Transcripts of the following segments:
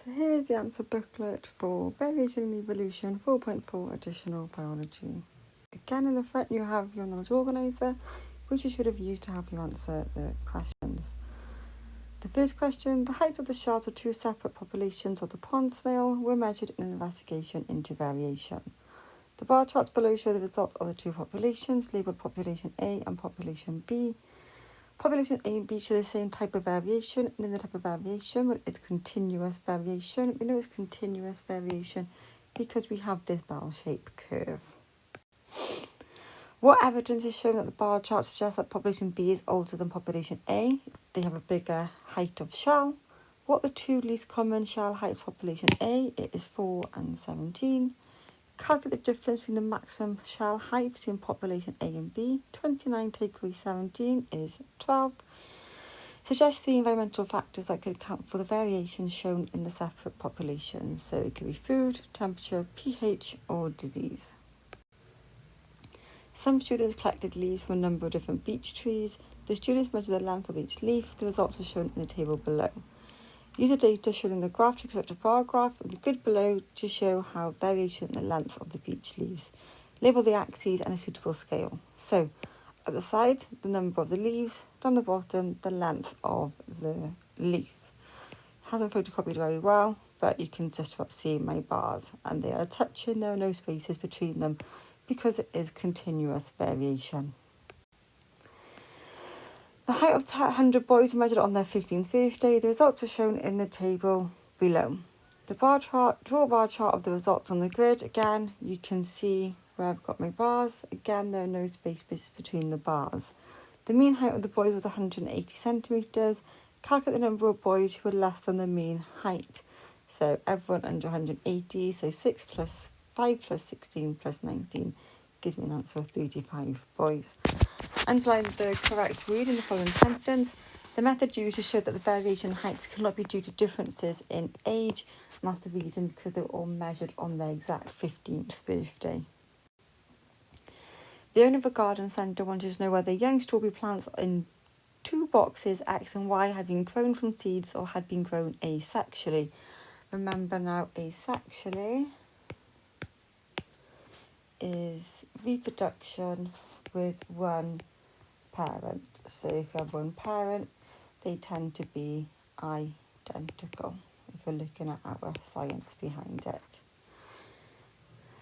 So here is the answer booklet for Variation and Evolution 4.4 Additional Biology. Again, in the front you have your knowledge organiser, which you should have used to help you answer the questions. The first question: the heights of the shards of two separate populations of the pond snail were measured in an investigation into variation. The bar charts below show the results of the two populations, labelled Population A and Population B. Population A and B show the same type of variation, and in the type of variation, well, it's continuous variation. We know it's continuous variation because we have this bell-shaped curve. What evidence is showing that the bar chart suggests that population B is older than population A? They have a bigger height of shell. What are the two least common shell heights for population A? It is 4 and 17. Calculate the difference between the maximum shell height between population A and B. 29 take away 17 is 12. Suggest the environmental factors that could account for the variations shown in the separate populations. So it could be food, temperature, pH, or disease. Some students collected leaves from a number of different beech trees. The students measured the length of each leaf. The results are shown in the table below. Use the data shown in the graph to construct a bar graph with the grid below to show how variation in the length of the beech leaves. Label the axes and a suitable scale. So, at the side, the number of the leaves, down the bottom, the length of the leaf. It hasn't photocopied very well, but you can just about see my bars, and they are touching, there are no spaces between them because it is continuous variation. The height of 100 boys measured on their 15th birthday. The results are shown in the table below. The bar chart, draw a bar chart of the results on the grid. Again, you can see where I've got my bars. Again, there are no spaces between the bars. The mean height of the boys was 180 centimetres. Calculate the number of boys who were less than the mean height. So everyone under 180, so 6 plus 5 plus 16 plus 19 gives me an answer of 35 boys. Underline the correct word in the following sentence. The method used to show that the variation in heights cannot be due to differences in age, and that's the reason because they were all measured on their exact 15th birthday. The owner of a garden centre wanted to know whether young strawberry plants in two boxes X and Y had been grown from seeds or had been grown asexually. Remember now, asexually is reproduction with one parent. So if you have one parent, they tend to be identical, if we're looking at our science behind it.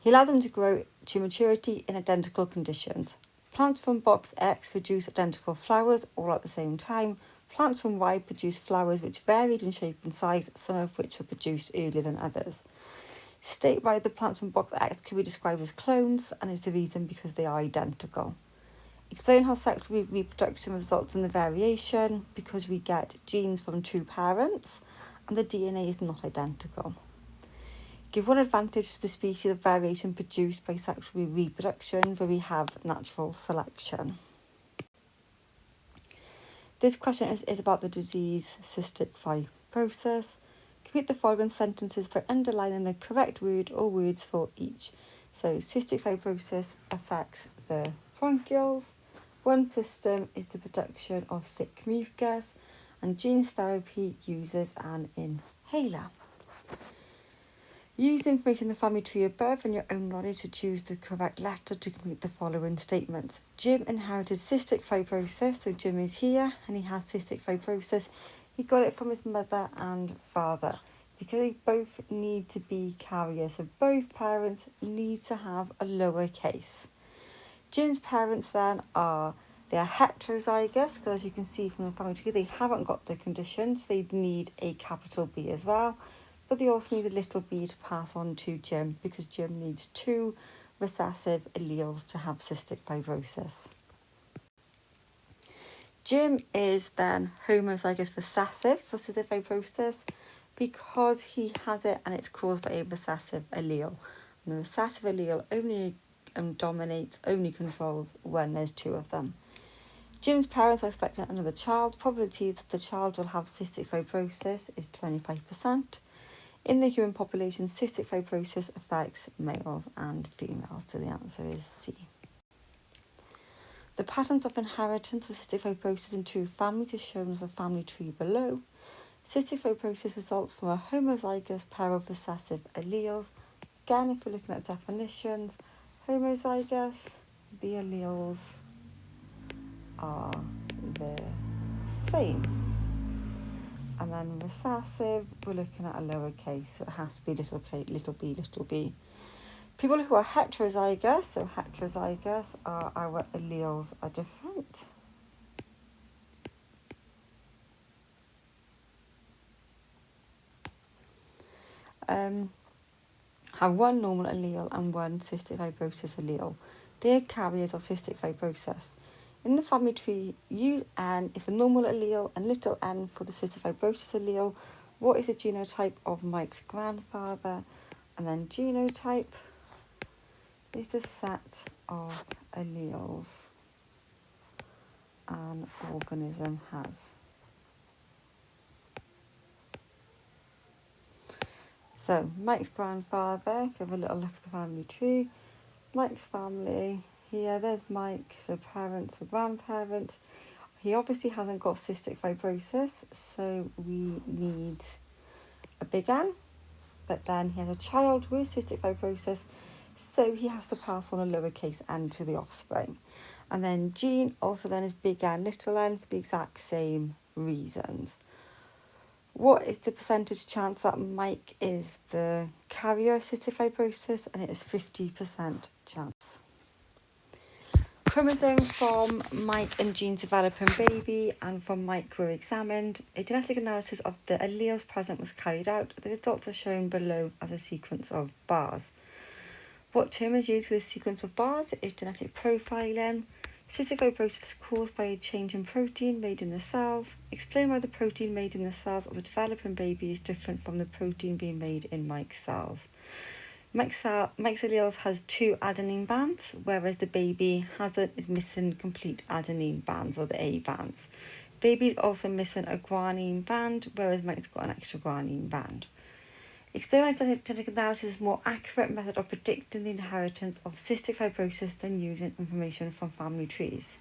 He allowed them to grow to maturity in identical conditions. Plants from box X produce identical flowers all at the same time. Plants from Y produce flowers which varied in shape and size, some of which were produced earlier than others. State why the plants from box X could be described as clones, and it's the reason because they are identical. Explain how sexual reproduction results in the variation, because we get genes from two parents and the DNA is not identical. Give one advantage to the species of variation produced by sexual reproduction, where we have natural selection. This question is about the disease cystic fibrosis. Complete the following sentences by underlining the correct word or words for each. So, cystic fibrosis affects the bronchioles. One system is the production of thick mucus, and gene therapy uses an inhaler. Use the information in the family tree above and your own knowledge to choose the correct letter to complete the following statements. Jim inherited cystic fibrosis, so Jim is here and he has cystic fibrosis. He got it from his mother and father because they both need to be carriers, so both parents need to have a lowercase. Jim's parents then are heterozygous, because as you can see from the family tree, they haven't got the conditions. They need a capital B as well, but they also need a little b to pass on to Jim, because Jim needs two recessive alleles to have cystic fibrosis. Jim is then homozygous recessive for cystic fibrosis because he has it and it's caused by a recessive allele. And the recessive allele only controls when there's two of them. Jim's parents are expecting another child. Probability that the child will have cystic fibrosis is 25%. In the human population, cystic fibrosis affects males and females, so the answer is C. The patterns of inheritance of cystic fibrosis in two families is shown as the family tree below. Cystic fibrosis results from a homozygous pair of recessive alleles. Again, if we're looking at definitions, homozygous, the alleles are the same. And then recessive, we're looking at a lowercase, so it has to be little k, little b, little b. People who are heterozygous, so heterozygous are our alleles are different. Have one normal allele and one cystic fibrosis allele. They are carriers of cystic fibrosis. In the family tree, use N if the normal allele and little n for the cystic fibrosis allele. What is the genotype of Mike's grandfather? And then genotype is the set of alleles an organism has. So, Mike's grandfather, if you have a little look at the family tree, Mike's family, here, there's Mike, so parents, so grandparents. He obviously hasn't got cystic fibrosis, so we need a big N, but then he has a child with cystic fibrosis, so he has to pass on a lowercase n to the offspring. And then gene also then is big N, little n for the exact same reasons. What is the percentage chance that Mike is the carrier of cystic fibrosis? And it is 50% chance. Chromosome from Mike and Jean's developing baby and from Mike were examined. A genetic analysis of the alleles present was carried out. The results are shown below as a sequence of bars. What term is used for this sequence of bars? It is genetic profiling. Cystic fibrosis is caused by a change in protein made in the cells. Explain why the protein made in the cells of the developing baby is different from the protein being made in Mike's cells. Mike's alleles has 2 adenine bands, whereas the baby is missing complete adenine bands, or the A bands. Baby's also missing a guanine band, whereas Mike's got an extra guanine band. Explain why genetic analysis is a more accurate method of predicting the inheritance of cystic fibrosis than using information from family trees.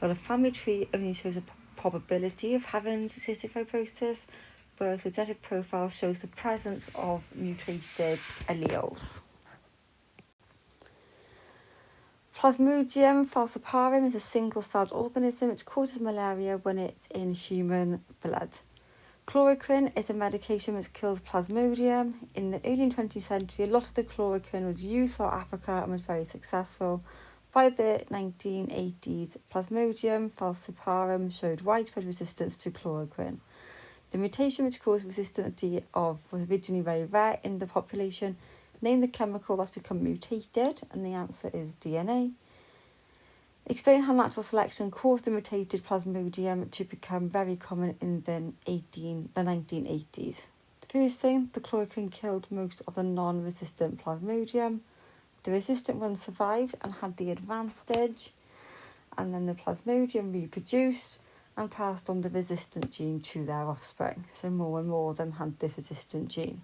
Well, a family tree only shows a probability of having cystic fibrosis, whereas the genetic profile shows the presence of mutated alleles. Plasmodium Phosphorum is a single-celled organism which causes malaria when it's in human blood. Chloroquine is a medication which kills Plasmodium. In the early 20th century, a lot of the chloroquine was used for Africa and was very successful. By the 1980s, Plasmodium Falciparum showed widespread resistance to chloroquine. The mutation which caused resistance was originally very rare in the population. Name the chemical that's become mutated, and the answer is DNA. Explain how natural selection caused the mutated Plasmodium to become very common in the 1980s. The first thing, the chloroquine killed most of the non-resistant Plasmodium. The resistant ones survived and had the advantage, and then the Plasmodium reproduced and passed on the resistant gene to their offspring. So more and more of them had this resistant gene.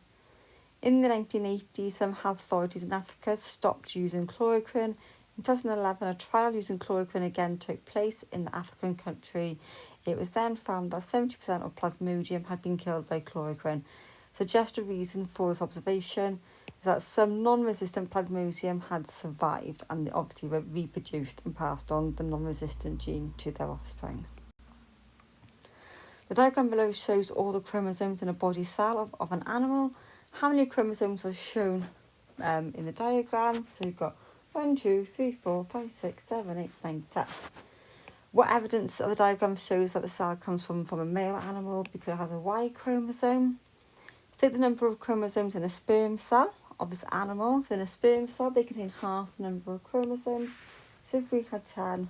In the 1980s, some health authorities in Africa stopped using chloroquine. In 2011, a trial using chloroquine again took place in the African country. It was then found that 70% of Plasmodium had been killed by chloroquine. Suggested reason for this observation is that some non-resistant Plasmodium had survived and they obviously were reproduced and passed on the non-resistant gene to their offspring. The diagram below shows all the chromosomes in a body cell of an animal. How many chromosomes are shown in the diagram? So we've got 1, 2, 3, 4, 5, 6, 7, 8, 9, 10. What evidence of the diagram shows that the cell comes from a male animal because it has a Y chromosome? State the number of chromosomes in a sperm cell of this animal. So in a sperm cell, they contain half the number of chromosomes. So if we had 10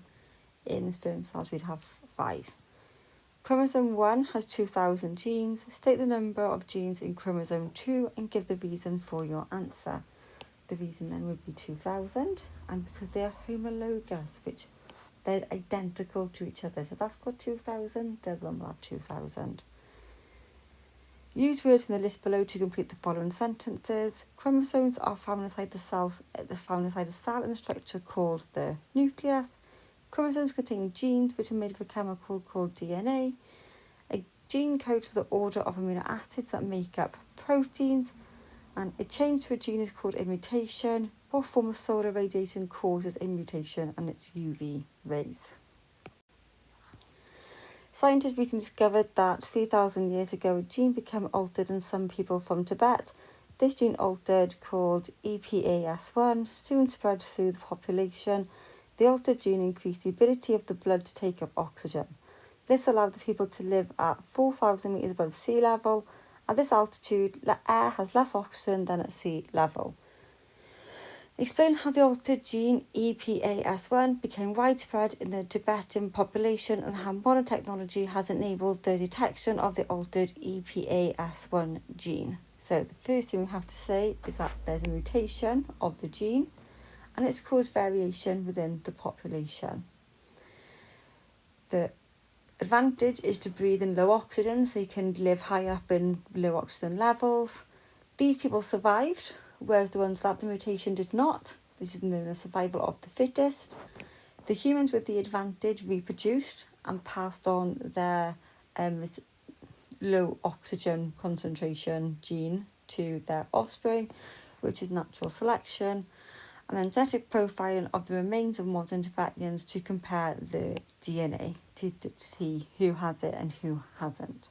in the sperm cells, we'd have 5. Chromosome 1 has 2,000 genes. State the number of genes in chromosome 2 and give the reason for your answer. The reason then would be 2,000, and because they are homologous, which they're identical to each other. So that's got 2,000, the other one will have 2,000. Use words from the list below to complete the following sentences. Chromosomes are found inside the cell in a structure called the nucleus. Chromosomes contain genes which are made of a chemical called DNA. gene codes for the order of amino acids that make up proteins, and a change to a gene is called a mutation. What form of solar radiation causes a mutation? And it's UV rays. Scientists recently discovered that 3,000 years ago a gene became altered in some people from Tibet. This gene altered, called EPAS1, soon spread through the population. The altered gene increased the ability of the blood to take up oxygen. This allowed the people to live at 4,000 metres above sea level. At this altitude, air has less oxygen than at sea level. Explain how the altered gene EPAS1 became widespread in the Tibetan population and how modern technology has enabled the detection of the altered EPAS1 gene. So the first thing we have to say is that there's a mutation of the gene and it's caused variation within the population. The advantage is to breathe in low oxygen, so they can live high up in low oxygen levels. These people survived, whereas the ones that the mutation did not. This is known as survival of the fittest. The humans with the advantage reproduced and passed on their low oxygen concentration gene to their offspring, which is natural selection. And then genetic profiling of the remains of modern Tibetans to compare the DNA to see who has it and who hasn't.